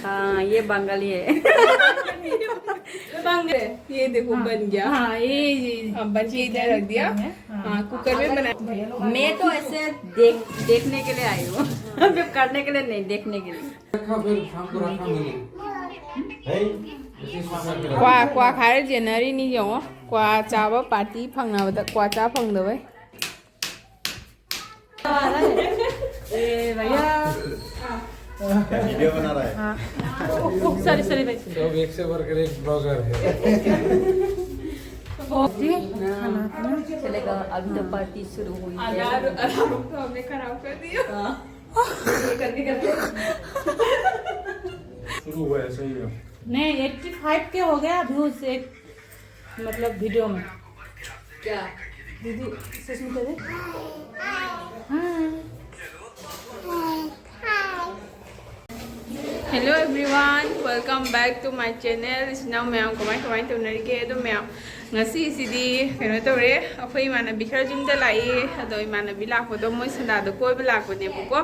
हाँ ये बंगाली है। बंगाली ये देखो बन गया। हाँ ये हाँ बन के इधर रख दिया। हाँ कुकर में बना। मैं तो ऐसे देखने के लिए आई हूँ। जब करने के लिए नहीं, देखने के लिए। क्वा खाए जेनरी नहीं जाओ क्वा चावा पार्टी फंगना बता क्वा चा फंग दो भाई। भैया वीडियो बना रहा है। सॉरी सॉरी भाई तो एक से बढ़कर एक ब्लॉगर है। चलेगा, अभी तो पार्टी शुरू हुई है। अलार्म तो हमने खराब कर दिया। करके करके शुरू हुआ है सही है। नहीं 85 के हो गया व्यूज एक मतलब वीडियो में। क्या दीदी सुष्मिता दे Hello everyone, welcome back to my channel. Now ma'am कमाई तौनरिगे अदो ma'am ngasi sidi keno tore akhoi imanabi khara jumda lai ado imanabi lakpodo moi sanda do koi ba lakpone buko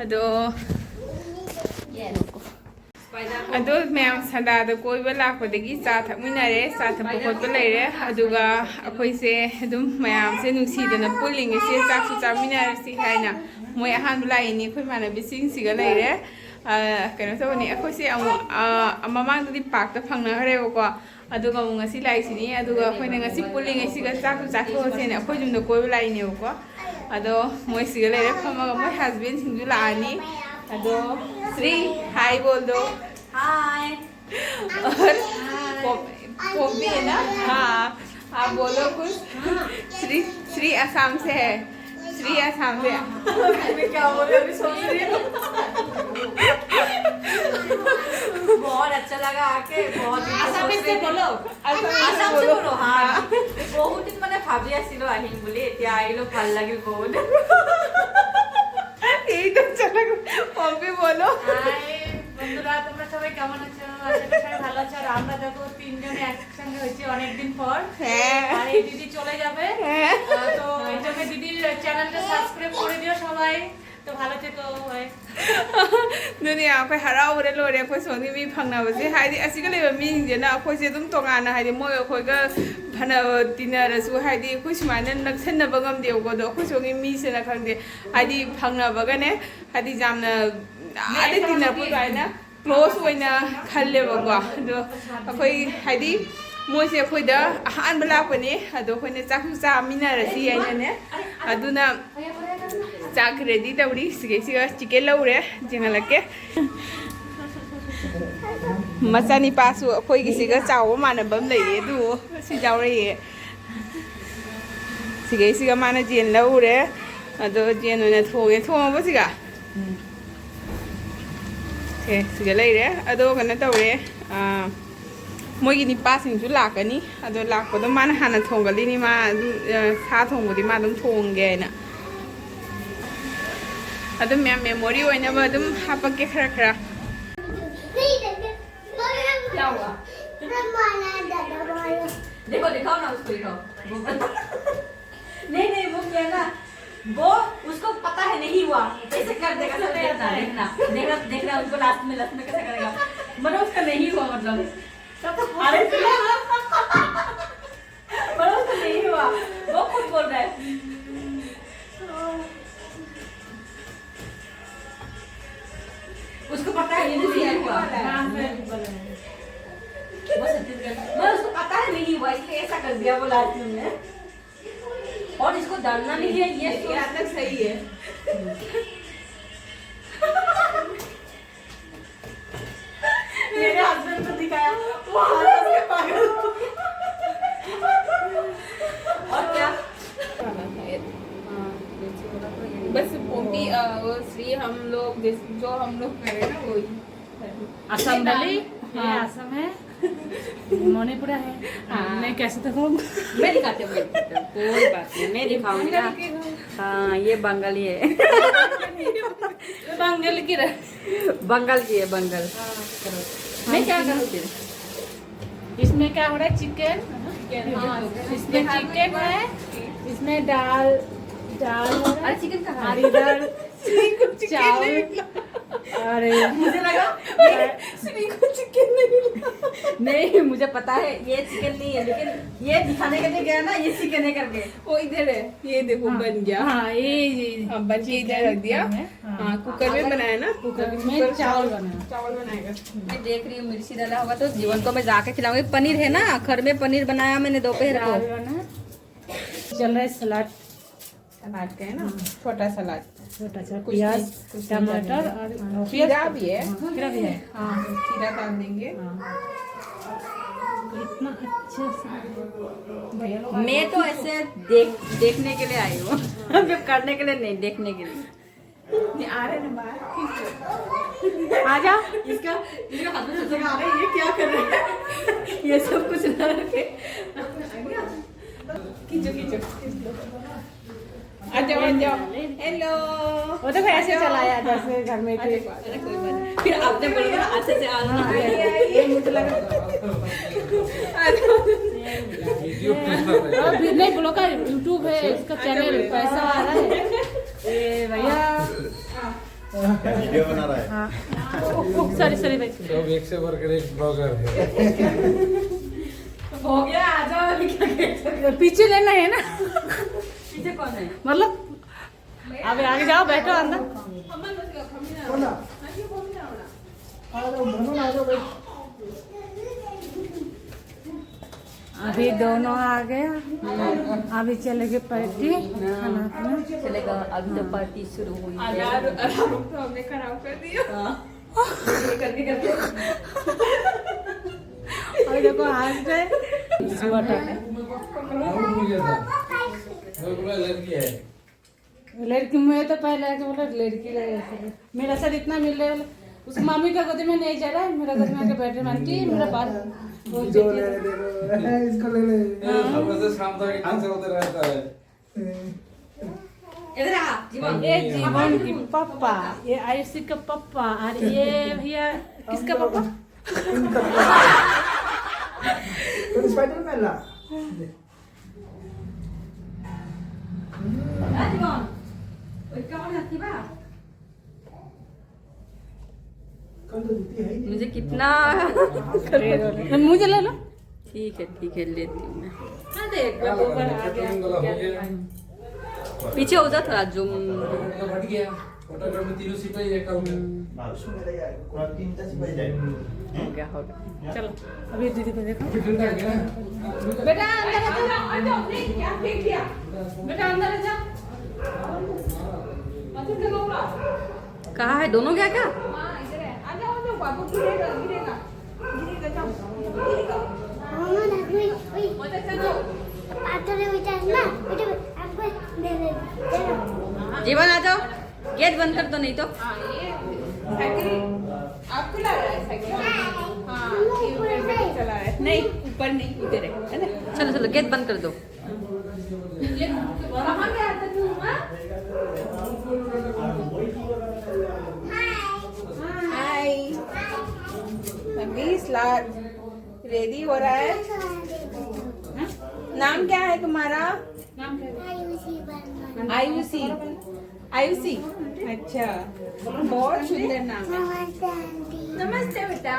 ado ado ma'am sanda do koi ba lakpodagi cha thakminare cha thakpo khotpa leire aduga akhoi se adum ma'am se nungsidana pulling se chak su chaminare si haina moi ahan lai ni khoi imanabi sing siga leire keno tawni akhoi se amamang di park ta phangna harebo aduga mo ngasi lai sini aduga khoina ngasi pulling siga chak chakho sene akhoi jumdo koi lai ne ko ado moi siga leire phamaga moi husband singju laani ado Sri hi bol do हाय। और पोपी है ना। हाँ आप बोलो कुछ। श्री श्री असम से है। श्री असम से। मैं क्या बोल रही सोच रही हूँ। बहुत अच्छा लगा आके, बहुत आसामी से बोलो आसाम से बोलो। हाँ बहुत दिन मैंने भाभी आसिलो আহিম বুলি এতিয়া আহিলো ভাল লাগিল বহুত। यही तो चला पोपी बोलो। বন্ধুরা তোমরা সবাই কেমন আছো? আশা করি সবাই ভালো আছো। আর আমরা দেখো তিনজনে একসঙ্গে হয়েছি অনেকদিন পর। আর এই দিদি চলে যাবে, তো এই জন্য দিদির চ্যানেলটা সাবস্ক্রাইব করে দিও সবাই। তো ভালো থেকো ভাই। दुनिया अखोई हराउरे लोरे अखोई सोनी मी फंगनाबसे हाइदि असिगा लेबा मिंजेना अखोइसे दुम तोंगाना हाइदि मोय अखोइगा फना तिनारसु हाइदि अखोइ सुमाइना नक्सनबा गमदेवको दो अखोइ सोंगी मिसेना खंगदे हाइदि फंगनाबगाने हाइदि जामना आदि तिनारपु गाइना क्लोज ओइना खल्लेबको दो अखोइ हाइदि मोइसे अखोइदा अहानबा लापने अदो अखोइना चाखु चामिनारसि याइनाने अदुना चाक रेडी तौरी सिगा चिकन लौरे जेंगलके मचानी पासु अखोइगी सिगा चाव मानबम लइए दु सि जावरे सिगा माना जेन लौरे अदो जेन ओइना थोगे थोंबो सिगा सिगा लइरे अदो कना तौरे मोइगी निपासिंगसु लाकनी अदो लाकपदो माना हाना थोंगलिनी मा सा थोंबोदि मा दum थोंगेना अदम मैम मेमोरी होइना बा दम हापके खरा खरा क्या हुआ देखो दिखाओ ना उसको दिखाओ। नहीं नहीं वो क्या ना वो उसको पता है नहीं हुआ ऐसे कर देगा सब देखना देखना देखना उसको लास्ट में कैसे करेगा मतलब उसका नहीं हुआ मतलब अरे मतलब उसका नहीं हुआ वो खुद बोल रहा है। उसको पता है नहीं हुआ वो मैं उसको पता है नहीं हुआ इसलिए ऐसा कर दिया वो लास्ट में और इसको डरना नहीं है ये तक सही है। मेरे हस्बैंड को दिखाया वो और क्या बस पोपी वो श्री हम लोग जो हम लोग करे ना वही असम वाली है। असम है मणिपुरा है। मैं कैसे दिखाऊंगा? मैं दिखाती हूँ कोई बात नहीं मैं दिखाऊंगी ना। हाँ ये बंगाली है। बंगाल की बंगाल की है बंगाल। मैं क्या करूँ फिर इसमें क्या हो रहा है? चिकन इसमें चिकन है, इसमें दाल हो रहा है। चिकन कहाँ है? और इधर चावल अरे मुझे लगा श्री को चिकन नहीं मिला। नहीं, मुझे पता है ये चिकन नहीं है, लेकिन ये दिखाने के लिए गया ना ये चिकन है करके। वो इधर है, ये देखो बन गया। हाँ ये हाँ बन के इधर रख दिया। हाँ कुकर में बनाया ना, कुकर में चावल बनाया। चावल बनाएगा। मैं देख रही हूँ मिर्ची डाला होगा तो जीवन को मैं जाके खिलाऊंगी। पनीर है ना, घर में पनीर बनाया मैंने दोपहर को। दाल बना चल रहा है सलाद सलाद का है ना, छोटा सलाद। छोटा सा कुछ प्याज नहीं, कुछ टमाटर नहीं और खीरा भी है। खीरा भी है। हाँ खीरा डाल देंगे। इतना अच्छे से भैया लोग मैं तो ऐसे देखने के लिए आई हूँ मैं करने के लिए नहीं, देखने के लिए। ये आ रहे ना बाहर। आ जा। इसका हाथ में आ रहा है, ये क्या कर रहे हैं ये सब कुछ ना रखे। खींचो खींचो आ जाओ आ जाओ। हेलो। वो तो ऐसे चलाया जैसे घर में थे। फिर आपने बोला ना अच्छे से आ रहा है। ये मुझे लगा। वीडियो कैसा और फिर नहीं बोलो का यूट्यूब है इसका चैनल पैसा आ रहा है ये भैया। वीडियो बना रहा है। सॉरी सॉरी भाई सब एक से बढ़कर एक ब्लॉगर है। हो गया, आ जाओ। अभी क्या कहते पीछे लेना है ना पीछे कौन है? मतलब अभी आगे जाओ बैठो अंदर। अभी दोनों आ गए। अभी चलेंगे पार्टी खाना खाना। चलेगा, अभी तो पार्टी शुरू हुई है। यार रुक तो हमने खराब कर दिया। ये करके करके अभी देखो आज गए लड़की है। लड़की मुझे तो पहले आके बोला लड़की रहे। मेरा सर इतना मिल रहा है उसकी मम्मी का गोदी में नहीं जा रहा है। मेरा गोदी में आके बैठे आंटी मेरा बाल इसको ले ले। सुबह से शाम तक एक से उधर रहता है। इधर आ जीवन। ये जीवन की पापा, ये आयुषी का पापा और ये भैया किसका पापा? आ जीवन। ओए कौन है बा? मुझे कितना मुझे ले लो। ठीक है लेती हूँ मैं। देख ऊपर आ गया। पीछे हो जा थोड़ा जूम। हट गया। फोटोग्राफ में तीनों सिपाही है कल में। हो गया चलो अभी दीदी को देखो। ठंडा गया। बेटा अंदर आ जाओ। आ जाओ। नहीं क्या फेंक दिया? बेटा अंदर आ जाओ। कहाँ है? दोनों क्या क्या? हाँ इधर है। आ जाओ बाबू गिरेगा गिरेगा गिरेगा। जाओ गिरेगा। मत चलो। जीवन आ जाओ, गेट बंद कर दो नहीं तो। हाँ ये साइकिल आपको ला रहा है साइकिल। हाँ ये ऊपर से चला रहा है। नहीं ऊपर नहीं इधर है ना। चलो गेट बंद कर दो। ये कहाँ गया था तू? हाय मम्मी सलाद रेडी हो रहा है। नाम क्या है तुम्हारा? नाम क्या है? आयुषी। आयुषी अच्छा बहुत सुंदर नाम है। नमस्ते बेटा।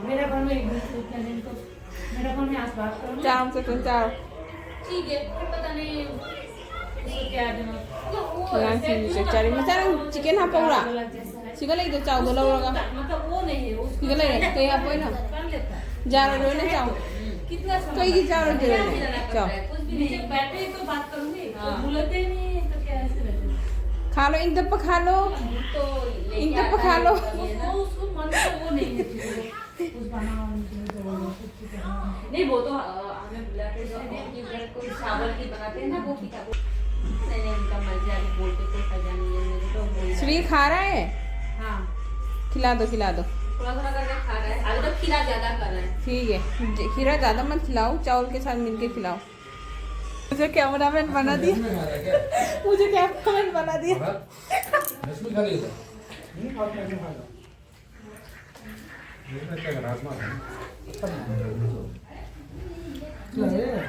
मेरा घर में एक दिन को मेरा घर में आज बात करो। चाम से तुम चाव ठीक है फिर पता नहीं उसको क्या देना। चारी मचारा चिकन हाँ पौड़ा चिकन लगी तो चाव दो लगा मतलब वो नहीं है उसको चिकन लगे तो यहाँ पे ना कर लेता है। जा रहे हो ना चाव कितना तो ये चाव रहे चाव कुछ भी नहीं बैठे ही तो बात करूंगी तो बुलाते ही नहीं तो क्या ऐसे रहते खा लो इन दप्पा खा लो तो इन दप्पा खा लो। वो उसको मन से वो नहीं है कुछ बनाओ नहीं वो तो हमें बुलाते थे कि अगर कोई चावल की बनाते हैं ना वो की नहीं उनका मर्जी आगे बोलते कोई सजा नहीं है मेरे तो बोल श्री खा रहा है। हाँ खिला दो थोड़ा थोड़ा करके खा रहा है। अभी तो खीरा ज्यादा कर रहा है। ठीक है खीरा ज्यादा मत खिलाओ चावल के साथ मिलके खिलाओ। मुझे कैमरामैन बना दिया। मुझे कैमरामैन बना दिया। इसमें खा लिया था।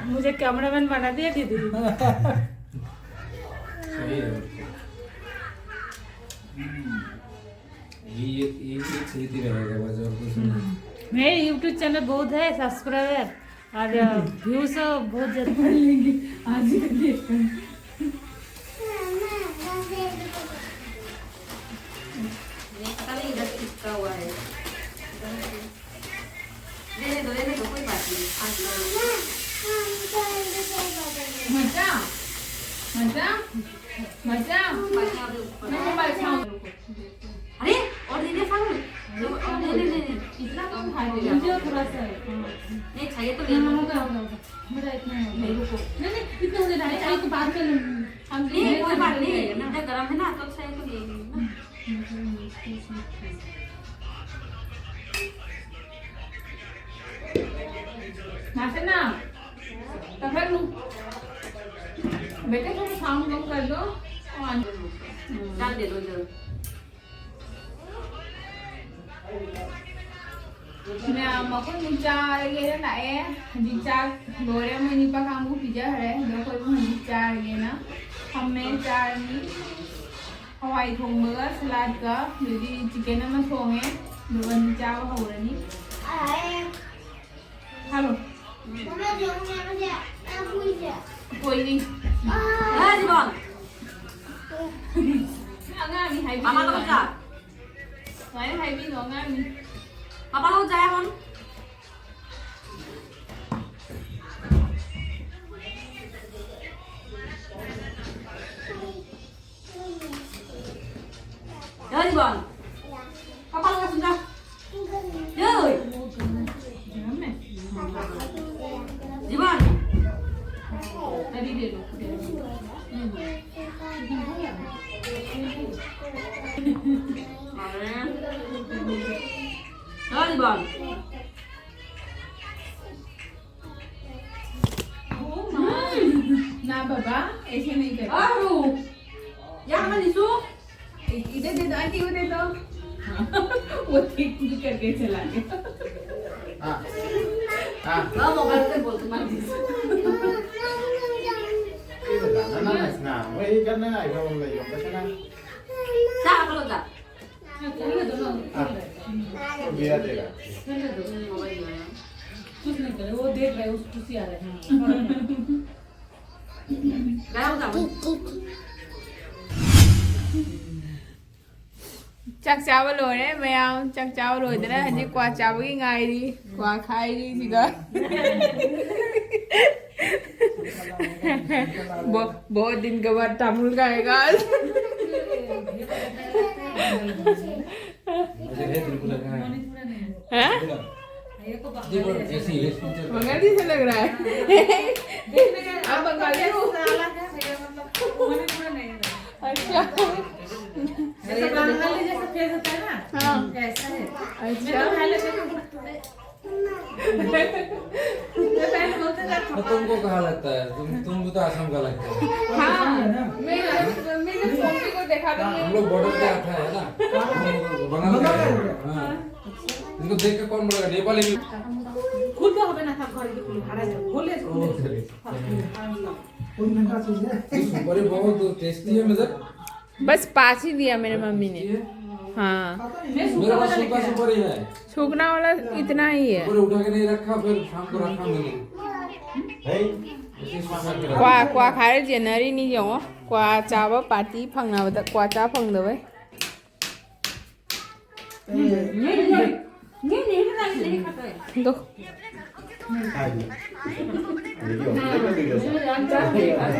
मुझे कैमरामैन बना दिया दीदी। सही है। ये सही थी रहेगा बस और कुछ नहीं। मेरे YouTube चैनल बहुत है सब्सक्राइबर और व्यूज बहुत ज्यादा लेंगे आज ही देखकर। पता नहीं इधर किसका हुआ है। देने दो कोई बात नहीं। मचा मचा मचा अरे और दीदी खाओ। नहीं इतना कम खा रही मुझे थोड़ा सा नहीं चाहिए तो ले लो। मेरा इतना नहीं रुको नहीं इतना हो जाए एक बात में हम नहीं कोई बात नहीं इतना गरम है ना तो चाहिए तो ले लो ना। नाचे ना तखर लू बेटे थोड़ा साउंड कम कर दो डाल दे दो जरूर। मैं मकन मुचा ये ना ए दिचा लोरे में निपा कामू पिजा है दो कोई में दिचा ये ना हमें चारनी हवाई थोंगा सलाद का यदि चिकन में थोंगे दो दिचा हो रही हेलो कोई नहीं हाँ जीवन आगामी हाई पापा लोग जा हाई भी नो आगामी पापा लोग जाए हम जीवन पापा लोग सुन जा जीवन अभी दे दो जीवन ना बाबा ऐसे नहीं कर आरू या हमें निशु इधर दे दो आंटी वो दे दो वो ठीक भी करके चला गया हाँ हाँ हाँ मोबाइल से बोल तुम्हारी ना वही करना है वो ले लो कैसे ना जा आप लोग जा दिया देगा कुछ नहीं करे वो देख रहे उसको खुशी आ रहा है। गया हो जा चक चावल हो रहे मैं आऊँ चक चावल हो इधर हजी क्वा चावल की गायरी क्वा खाएगी सीधा बहुत दिन के बाद तमिल खाएगा मुझे है बिल्कुल लगा है हैं जी पर ऐसी है बंगाली से लग रहा है आप बंगाली हो अच्छा जैसा बंगाली जैसा फेस होता है ना हाँ ऐसा है। अच्छा पहले बोलते थे तो तुमको कहाँ लगता है तुम तो आसाम का लगता है हाँ मैंने फोन पे को देखा था हम लोग बॉर्डर पे आता है ना बंगाल का है। हाँ इनको देख के कौन बोलेगा नेपाली भी খুলতে হবে না থাক ঘরে খুলে ভাড়া যাবে খুলে सुपर बहुत टेस्टी है मतलब बस 5 ही दिया मेरे मम्मी ने हाँ मेरा पास सुपर सुपर ही है सूखना वाला इतना ही है पूरे उठा के नहीं रखा फिर शाम को रखा मैंने है ऐसे सुपर के क्वा क्वा खाए जेनरी नहीं जाओ क्वा चावा पार्टी फंगना बता क्वा चा फंग दो भाई नहीं खाता है दो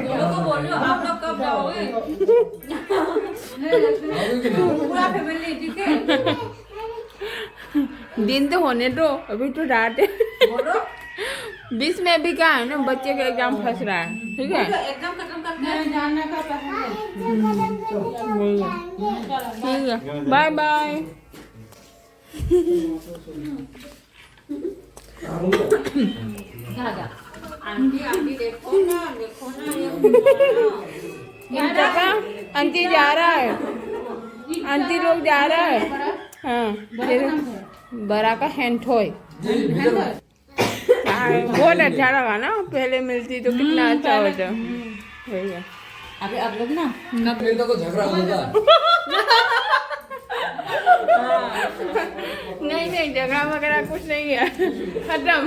लोगों को बोल रहे हो आप लोग कब जाओगे पूरा फैमिली ठीक है दिन तो होने दो अभी तो रात है बोलो 20 में भी क्या है ना बच्चे का एग्जाम फंस रहा है ठीक है एकदम खत्म करके जाना का पहले ठीक है बाय बाय जा आंटी आंटी देखो ना इन जगह आंटी जा रहा है आंटी लोग जा रहा है हाँ बड़ा का हैंडथोय बहुत अच्छा लगा ना पहले मिलती तो कितना अच्छा होता वही है अभी आप लोग ना मेरे तो झगड़ा होगा नहीं झगड़ा वगैरह कुछ नहीं है खत्म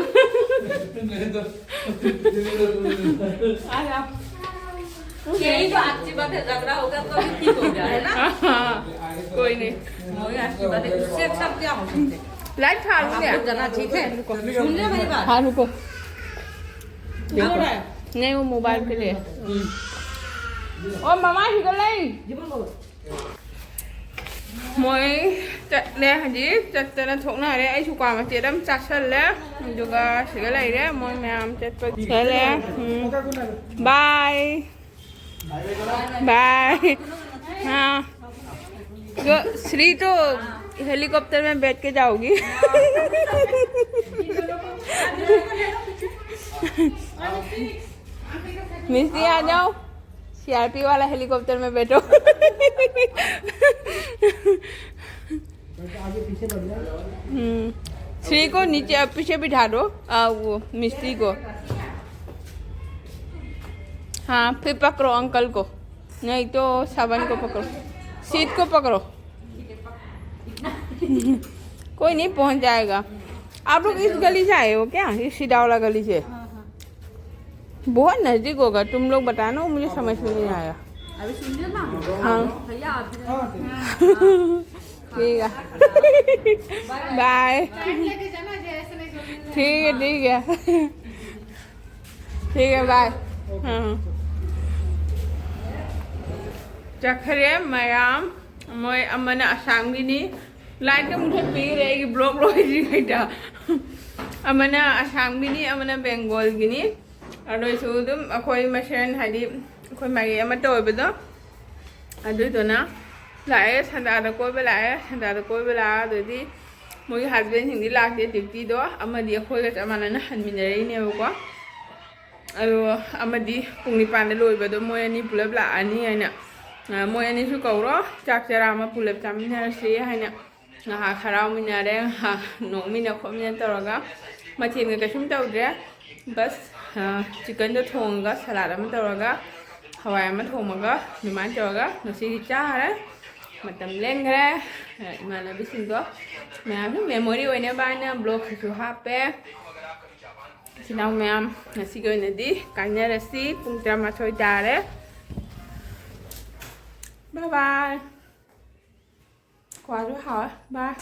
यही तो अच्छी बात है झगड़ा होगा तो भी ठीक हो जाए है ना कोई नहीं वही अच्छी बात है उससे सब क्या हो सकते हैं लाइट खा लूँ आप क्या लोग जाना ठीक है सुन ले मेरी बात हाँ रुको क्या हो रहा है नहीं वो मोबाइल के लिए ओ मामा हिगल नहीं जीवन बोलो moi nè hả chặt nó thủng này đấy ai chụp quả mà chị đâm chặt sân đấy được cái này đấy moi mèo chặt cái này bye bye हाँ जो श्री तो हेलीकॉप्टर में बैठ के जाओगी मिस्टी आ जाओ सीआरपी वाला हेलीकॉप्टर में बैठो श्री को नीचे पीछे बिठा दो वो मिस्त्री को हाँ फिर पकड़ो अंकल को नहीं तो सावन को पकड़ो सीट को पकड़ो कोई नहीं पहुंच जाएगा आप लोग इस गली से आए हो क्या इस सीधा वाला गली से बहुत नजदीक होगा तुम लोग बताना मुझे समझ में नहीं आया अभी सुन लिया ना हाँ भैया आप ठीक है बाय ठीक है ठीक है बाय हाँ चखरे मैम मैं अमन आसामगिनी लाइट मुझे पी रहेगी ब्लॉक लोगी गईटा अमन आसामगिनी अमन बेंगोलगिनी अदोइसु दुम अखोई मसेन हाइदि अखोई मागी अमा तोयबदो अदुइदोना लाए संदादा कोइबे लाए संदादा कोइबे ला अदुदि मोगी हस्बैंड हिंदी लाके ड्यूटी दो अमदि अखोइगा चमानना हनमिनरेनेबको अदो अमदि पुंगनि पांदे लोइबदो मोय अनि पुलब लाआनि हाइना मोय अनिसु कौरो चाक चरा अमा पुलब चामिनारसि हाइना ngah kharau minare ha no mina khomina toroga machin ga kasum tawdre bas chicken do thonga salad am toroga hawai am thomaga niman toroga nasi chare matam lengre imana bisingo ma'am memory oine bana blog su hape sinau ma'am nasi go nadi kanya rasi pungtra ma choi tare bye bye quá rất hả ba